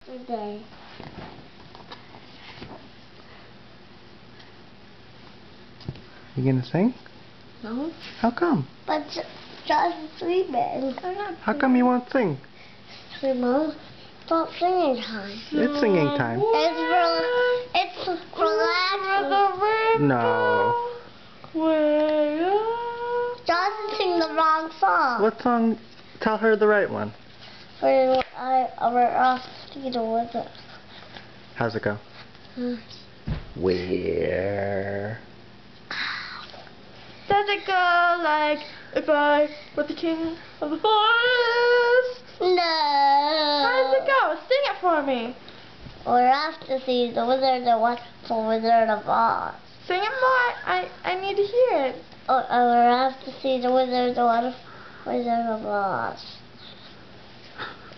Okay. You gonna sing? No. How come? But just sleeping. How come you won't sing? Mom, stop singing time. It's singing time. It's relaxing. No. Johnson sing the wrong song. What song? Tell her the right one. We're off to the wizard. How's it go? Where does it go? Like if I were the king of the forest? No. How does it go? Sing it for me. We're off to see the Wizard and Wonderful Wizard of Oz. Sing it more. I need to hear it. We're off to see the Wizard and Wonderful Wizard of Oz.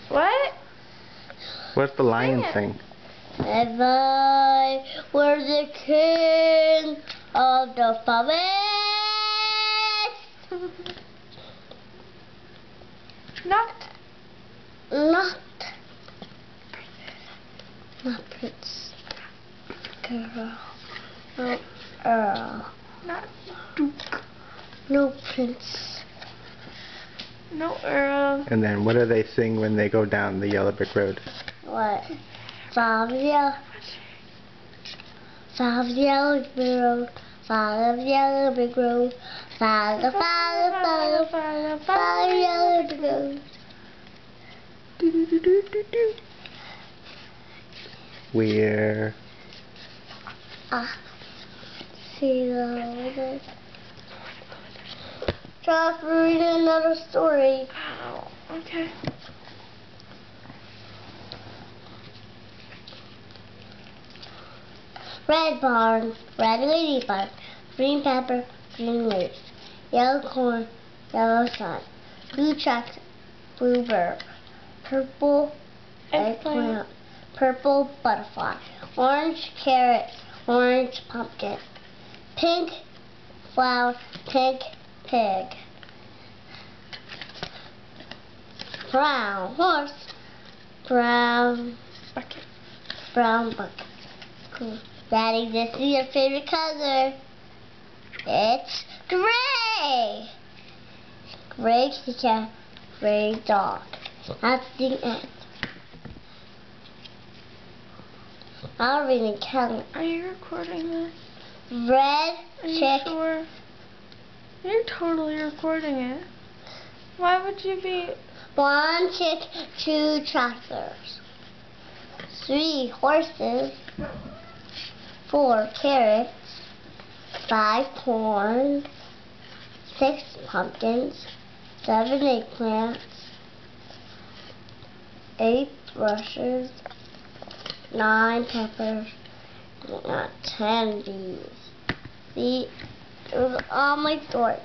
What? What's the lion sing? If I were the king of the forest. Not Prince. Girl. No Earl. not Duke. No Prince. No Earl. And then what do they sing when they go down the yellow brick road? What? Five yellow brick road. Five yellow brick road. Five yellow brick road. Where? See the Just read another story. Oh, okay. Red barn, red lady barn, green pepper, green leaves, yellow corn, yellow sun, blue tractor, blue bird, purple eggplant, purple butterfly, orange carrot, orange pumpkin, pink flower, pink pig, brown horse, brown Bucket. bucket. Cool. Daddy, this is your favorite color. It's gray. Gray cat, gray dog. That's the end. I'll read the calendar. Are you recording this? Red Are you chick. sure? You're totally recording it. Why would you be? 1 chick, 2 tractors, 3 horses, 4 carrots, 5 corn, 6 pumpkins, 7 eggplants, 8 rushes, 9 peppers, 10 bees. See, it was all my stories.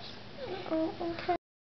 Oh, okay.